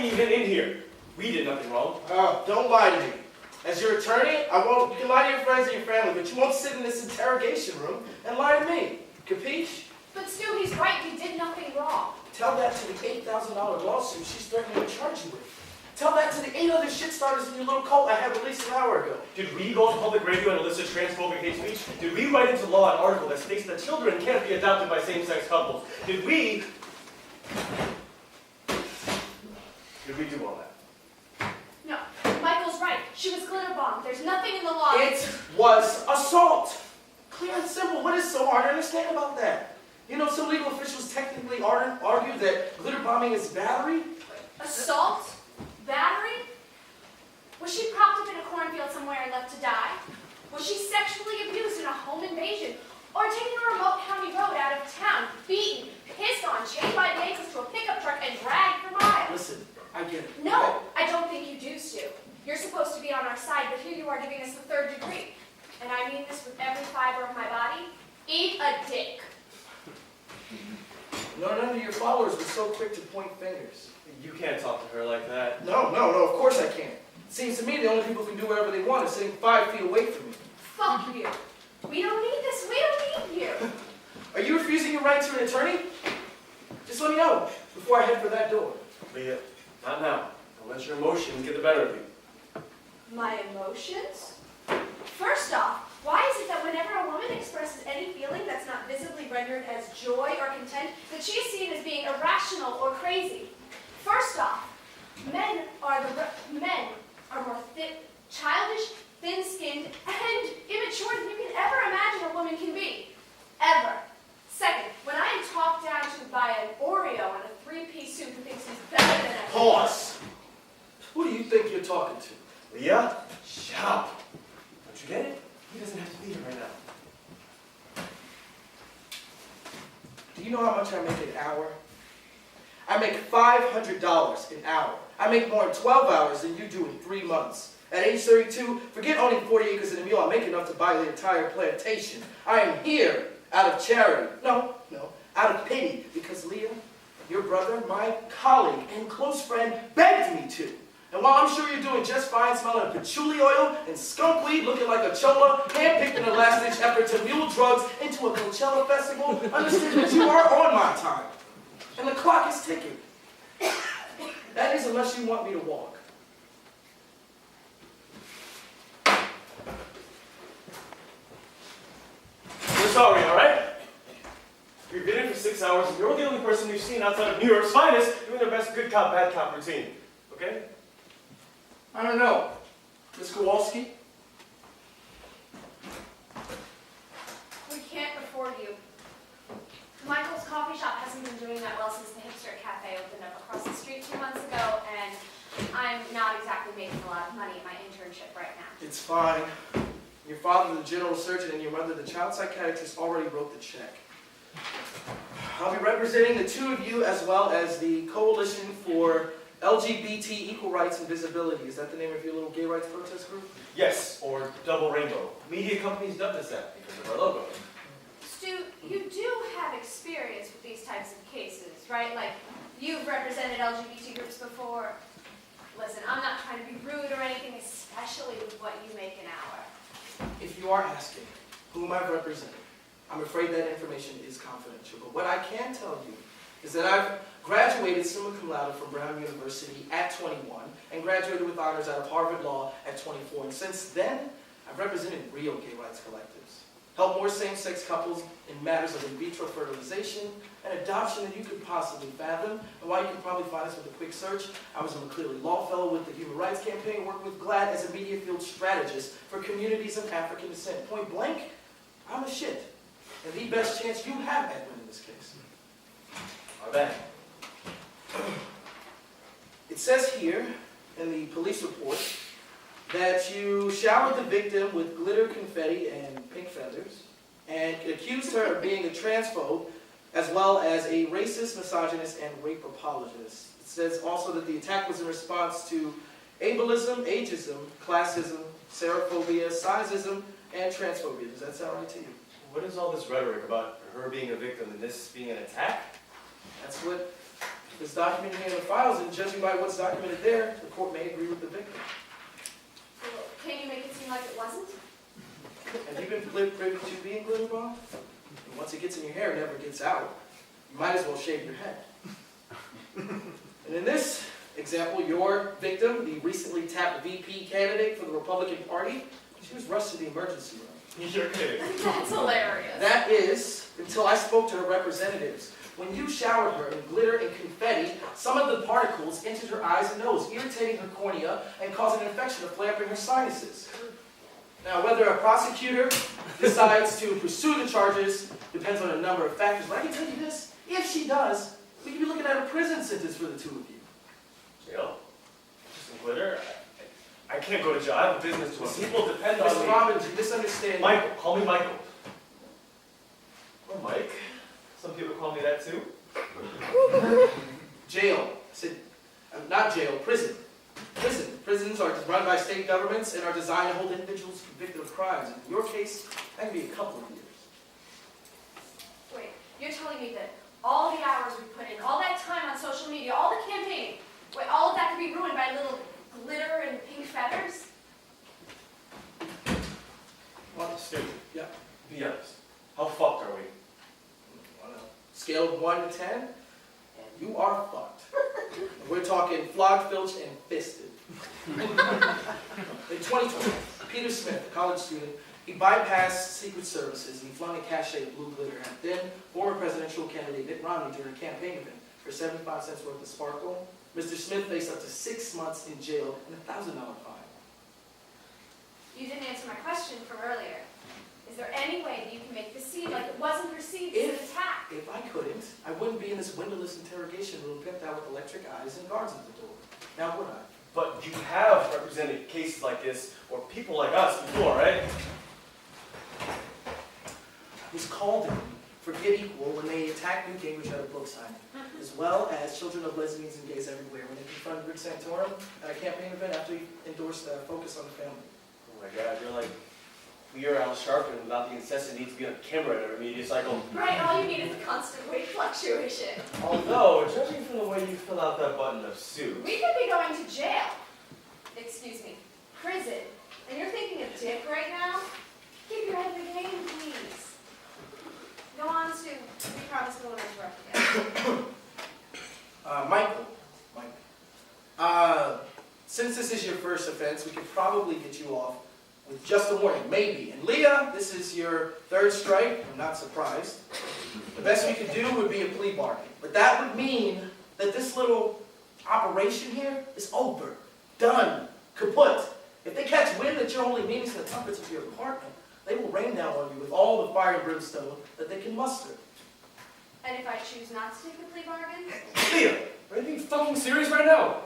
we even in here? We did nothing wrong. Oh, don't lie to me. As your attorney, you can lie to your friends and your family, but you won't sit in this interrogation room and lie to me. Capiche? But Stu, he's right. You did nothing wrong. Tell that to the $8,000 lawsuit she's threatening to charge you with. Tell that to the 8 other shit starters in your little cult I had released an hour ago. Did we go on public radio and elicit transphobic hate speech? Did we write into law an article that states that children can't be adopted by same-sex couples? Did we do all that? No, Michael's right. She was glitter bombed. There's nothing in the law. It was assault. Clear and simple. What is so hard to understand about that? You know, some legal officials technically argue that glitter bombing is battery. Assault? Battery? Was she propped up in a cornfield somewhere and left to die? Was she sexually abused in a home invasion? Or taken a remote county road out of town, beaten, pissed on, chained by the ankles to a pickup truck, and dragged for miles? Listen, I get it. No, I don't think you do, Stu. You're supposed to be on our side, but here you are giving us the 3rd degree. And I mean this with every fiber of my body. Eat a dick. None of your followers were so quick to point fingers. You can't talk to her like that. No, of course I can't. It seems to me the only people who can do whatever they want are sitting 5 feet away from me. Fuck you. We don't need this. We don't need you. Are you refusing your right to an attorney? Just let me know before I head for that door. Leah, not now. Don't let your emotions get the better of you. My emotions? First off, why is it that whenever a woman expresses any feeling that's not visibly rendered as joy or content, that she is seen as being irrational or crazy? First off, men are more childish, thin-skinned, and immature than you can ever imagine a woman can be. Ever. Second, when I am talked down to by an Oreo in a 3-piece suit who thinks he's better than a... Pause. Who do you think you're talking to? Leah, shut up. Don't you get it? He doesn't have to be here right now. Do you know how much I make an hour? I make $500 an hour. I make more in 12 hours than you do in 3 months. At age 32, forget owning 40 acres and a mule. I make enough to buy the entire plantation. I am here out of charity. No, out of pity. Because Leah, your brother, my colleague and close friend, begged me to. And while I'm sure you're doing just fine smelling patchouli oil and skunk weed looking like a chola, handpicked in a last-ditch effort to mule drugs into a Coachella festival, understand that you are on my time. And the clock is ticking. That is unless you want me to walk. We're sorry, all right? We've been here for 6 hours, and you're the only person we've seen outside of New York's finest doing their best good cop, bad cop routine. Okay? I don't know. Miss Kowalski? We can't afford you. Michael's coffee shop hasn't been doing that well since the hipster cafe opened up across the street 2 months ago, and I'm not exactly making a lot of money in my internship right now. It's fine. Your father, the general surgeon, and your mother, the child psychiatrist, already wrote the check. I'll be representing the 2 of you as well as the Coalition for LGBT Equal Rights and Visibility. Is that the name of your little gay rights protest group? Yes, or Double Rainbow. Media companies dubbed us that because of our logo. Stu, you do have experience with these types of cases, right? Like, you've represented LGBT groups before. Listen, I'm not trying to be rude or anything, especially with what you make an hour. If you are asking whom I've represented, I'm afraid that information is confidential. But what I can tell you is that I've graduated summa cum laude from Brown University at 21 and graduated with honors out of Harvard Law at 24. And since then, I've represented real gay rights collectives, helped more same-sex couples in matters of in vitro fertilization and adoption than you could possibly fathom. And while you can probably find us with a quick search, I was a McCleary Law Fellow with the Human Rights Campaign, worked with GLAAD as a media field strategist for communities of African descent. Point blank, I'm a shit. And the best chance you have at winning this case. I bet. It says here in the police report that you showered the victim with glitter, confetti, and pink feathers, and accused her of being a transphobe, as well as a racist, misogynist, and rape apologist. It says also that the attack was in response to ableism, ageism, classism, xenophobia, sizeism, and transphobia. Does that sound right to you? What is all this rhetoric about her being a victim and this being an attack? That's what It's documented here in the files, and judging by what's documented there, the court may agree with the victim. Well, can you make it seem like it wasn't? Have you been privy to being glitter bomb? And once it gets in your hair, it never gets out. You might as well shave your head. And in this example, your victim, the recently tapped VP candidate for the Republican Party, she was rushed to the emergency room. You're kidding. That's hilarious. That is, until I spoke to her representatives. When you showered her in glitter and confetti, some of the particles entered her eyes and nose, irritating her cornea and causing an infection to flare up in her sinuses. Now, whether a prosecutor decides to pursue the charges depends on a number of factors, but I can tell you this, if she does, we could be looking at a prison sentence for the two of you. Jail? Just some glitter? I can't go to jail. I have a business to run. People depend on Mr. me. Robbins, you misunderstand. Michael. Call me Michael. Or Mike. Some people call me that too. Jail. I said, not jail, prison. Prison. Prisons are run by state governments and are designed to hold individuals convicted of crimes. In your case, that can be a couple of years. Wait, you're telling me that all the hours we put in, all that time on social media, all the campaigning, wait, all of that could be ruined by little glitter and pink feathers? What? Stuart. Yeah. Be honest. How fucked are we? On a scale of 1 to 10, and you are fucked. We're talking flogged, filched, and fisted. In 2020, Peter Smith, a college student, he bypassed Secret Services and he flung a cachet of blue glitter at then former presidential candidate Mitt Romney during a campaign event for 75 cents worth of sparkle. Mr. Smith faced up to 6 months in jail and a $1,000 fine. You didn't answer my question from earlier. Is there any way that you can make this seem like it wasn't perceived as an attack? If I couldn't, I wouldn't be in this windowless interrogation room pimped out with electric eyes and guards at the door. Now would I? But you have represented cases like this, or people like us before, right? I was called in for Get Equal when they attacked Newt Gingrich at a book signing, as well as children of lesbians and gays everywhere when they confronted Rick Santorum at a campaign event after he endorsed Focus on the Family. Oh my God, you're like Lea Al Sharpton without the incessant need to be on camera in every media cycle. Right, all you need is a constant weight fluctuation. Although, judging from the way you fill out that button of suit. We could be going to jail. Excuse me, prison. And you're thinking of dick right now? Keep your head in the game, please. Go on, Stu. We promise we won't interrupt again. Michael. Since this is your first offense, we could probably get you off with just a warning, maybe. And Leah, this is your third strike. I'm not surprised. The best we could do would be a plea bargain. But that would mean that this little operation here is over. Done. Kaput. If they catch wind that you're only meaning to the comforts of your apartment, they will rain down on you with all the fire and brimstone that they can muster. And if I choose not to take the plea bargain? Leah, are you being fucking serious right now?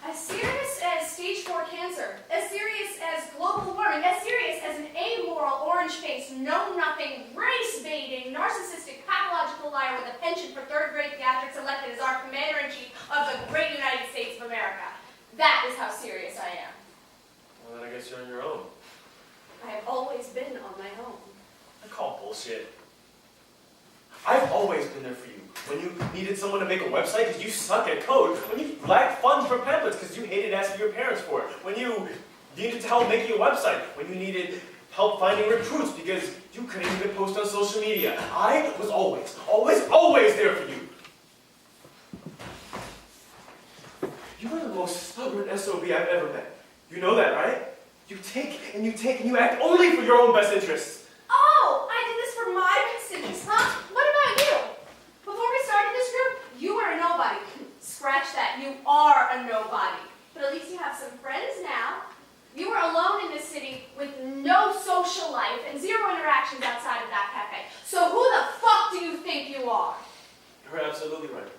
As serious as stage 4 cancer, as serious as global warming, as serious as an amoral, orange-faced, know-nothing, race-baiting, narcissistic, pathological liar with a penchant for third-grade theatrics elected as our commander-in-chief of the great United States of America. That is how serious I am. Well, then I guess you're on your own. I have always been on my own. I call bullshit. I've always been there for you. When you needed someone to make a website because you suck at code. When you lacked funds for pamphlets because you hated asking your parents for it. When you needed help making a website. When you needed help finding recruits because you couldn't even post on social media. I was always there for you. You are the most stubborn SOB I've ever met. You know that, right? You take and you act only for your own best interests. Oh, I did this for my best interest, huh? What about you? Before we started this group, you were a nobody. Scratch that, you are a nobody. But at least you have some friends now. You were alone in this city with no social life and zero interactions outside of that cafe. So who the fuck do you think you are? You're absolutely right.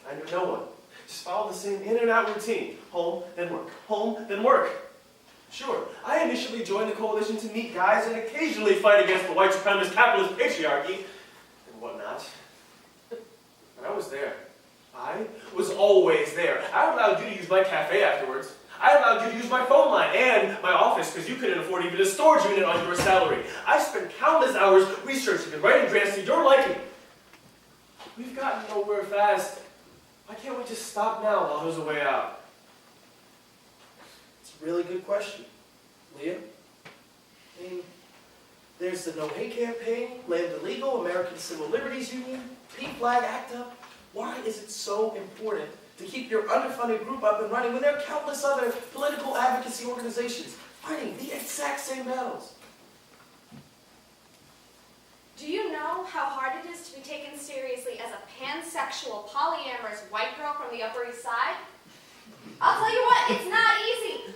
I knew no one. Just follow the same in and out routine. Home, then work. Home, then work. Sure, I initially joined the coalition to meet guys and occasionally fight against the white supremacist capitalist patriarchy and whatnot. But I was there. I was always there. I allowed you to use my cafe afterwards. I allowed you to use my phone line and my office because you couldn't afford even a storage unit on your salary. I spent countless hours researching and writing grants to your liking. We've gotten nowhere fast. Why can't we just stop now while there's a way out? It's a really good question, Lea. I mean, there's the No Hate Campaign, Land Illegal, American Civil Liberties Union, Pink Flag Act Up. Why is it so important to keep your underfunded group up and running when there are countless other political advocacy organizations fighting the exact same battles? Do you know how hard it is to be taken seriously as a pansexual, polyamorous white girl from the Upper East Side? I'll tell you what, it's not easy.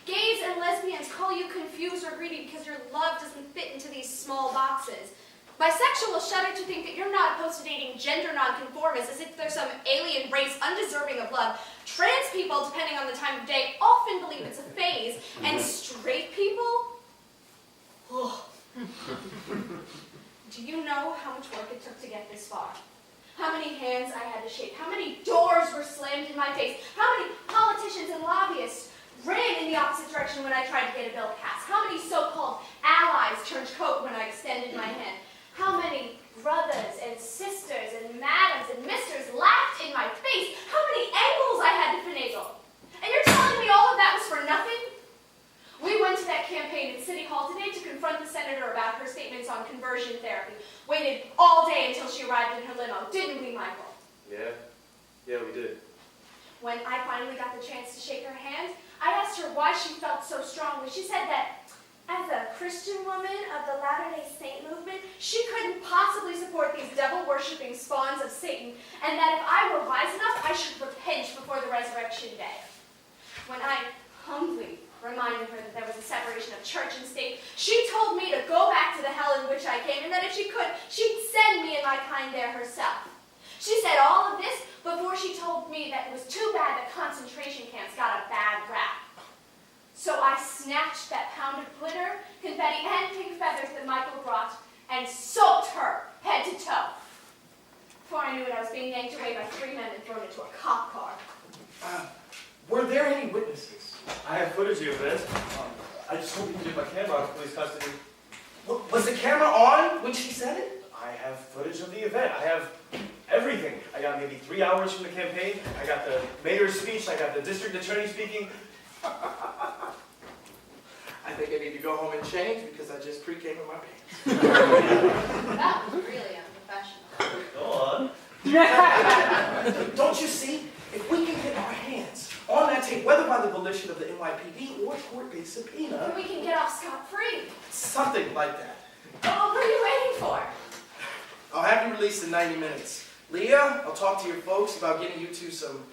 Gays and lesbians call you confused or greedy because your love doesn't fit into these small boxes. Bisexuals shudder to think that you're not opposed to dating gender nonconformists as if they're some alien race undeserving of love. Trans people, depending on the time of day, often believe it's a phase. And straight people? Ugh. Do you know how much work it took to get this far? How many hands I had to shake? How many doors were slammed in my face? How many politicians and lobbyists ran in the opposite direction when I tried to get a bill passed? How many so-called allies turned coat when I extended my hand? How many brothers and sisters and madams and misters laughed in my face? How many angles I had to finagle? And you're telling me all of that was for nothing? We went to that campaign at City Hall today to confront the senator about her statements on conversion therapy. Waited all day until she arrived in her limo, didn't we, Michael? Yeah, we did. When I finally got the chance to shake her hand, I asked her why she felt so strongly. She said that as a Christian woman of the Latter-day Saint movement, she couldn't possibly support these devil-worshipping spawns of Satan, and that if I were wise enough, I should repent before the resurrection day. When I humbly reminded her that there was a separation of church and state, she told me to go back to the hell in which I came, and that if she could, she'd send me and my kind there herself. She said all of this before she told me that it was too bad that concentration camps got a bad rap. So I snatched that pound of glitter, confetti, and pink feathers that Michael brought and soaked her head to toe. Before I knew it, I was being yanked away by 3 men and thrown into a cop car. Were there any witnesses? I have footage of this. I just hope you can get my camera out of police custody. Was the camera on when she said it? I have footage of the event. I have everything. I got maybe 3 hours from the campaign. I got the mayor's speech. I got the district attorney speaking. I think I need to go home and change because I just pre-came in my pants. That was really unprofessional. Go on. Don't you see? If we can get our hands on that tape, whether by the volition of the NYPD or court-based subpoena, And we can get off scot-free. something like that. Oh, what are you waiting for? I'll have you released in 90 minutes. Lea, I'll talk to your folks about getting you two some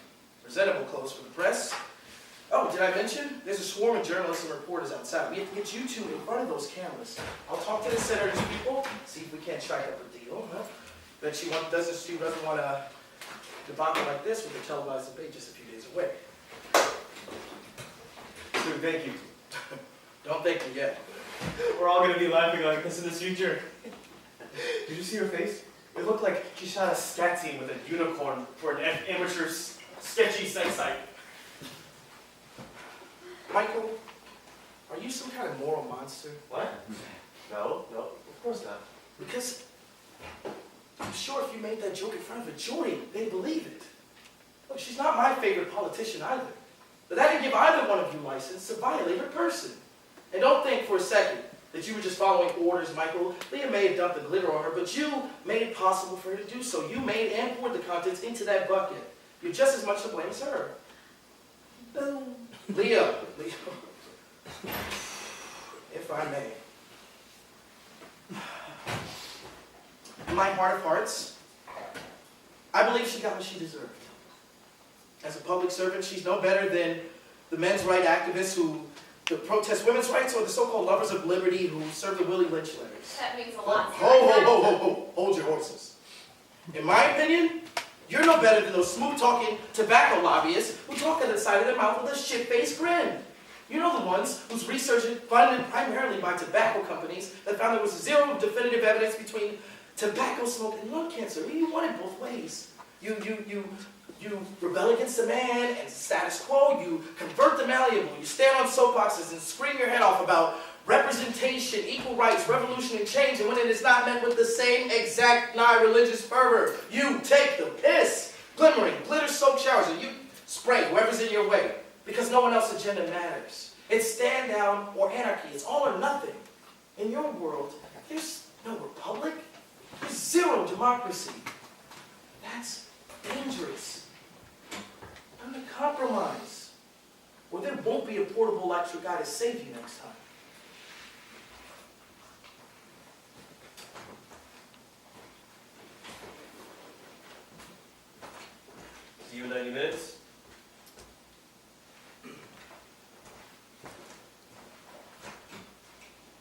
presentable clothes for the press. Oh, did I mention? There's a swarm of journalists and reporters outside. We have to get you two in front of those cameras. I'll talk to the senator's people, see if we can't strike up a deal. Huh? Bet she doesn't want a debacle like this with a televised debate just a few days away. Dude, thank you. Don't thank me yet. We're all going to be laughing like this in the future. Did you see her face? It looked like she shot a scat team with a unicorn for an amateur sketchy sex site. Michael, are you some kind of moral monster? What? No, of course not. Because I'm sure if you made that joke in front of a jury, they'd believe it. Look, she's not my favorite politician either. But that didn't give either one of you license to violate her person. And don't think for a second that you were just following orders, Michael. Lea may have dumped the glitter on her, but you made it possible for her to do so. You made and poured the contents into that bucket. You're just as much to blame as her. Boom. Lea, if I may. In my heart of hearts, I believe she got what she deserved. As a public servant, she's no better than the men's rights activists who protest women's rights or the so-called lovers of liberty who serve the Willie Lynch letters. That means a lot. Hold your horses. In my opinion, you're no better than those smooth-talking tobacco lobbyists who talk at the side of their mouth with a shit-faced grin. You know the ones whose research is funded primarily by tobacco companies that found there was zero definitive evidence between tobacco smoke and lung cancer. You want it both ways. You rebel against the man and status quo. You convert the malleable. You stand on soapboxes and scream your head off about representation, equal rights, revolutionary change, and when it is not met with the same exact nigh-religious fervor, you take the piss. Glimmering, glitter and you spray whoever's in your way because no one else's agenda matters. It's stand down or anarchy. It's all or nothing. In your world, there's no republic. There's zero democracy. That's dangerous. Come to compromise, or there won't be a portable electric guy to save you next time. See you in 90 minutes.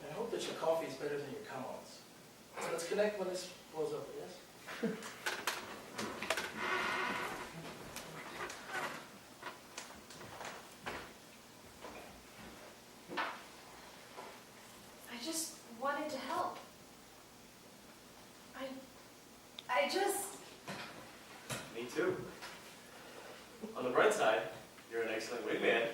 I hope that your coffee is better than your comments. So let's connect when this blows over, yes? I just wanted to help. I just... Me too. On the bright side, you're an excellent wingman.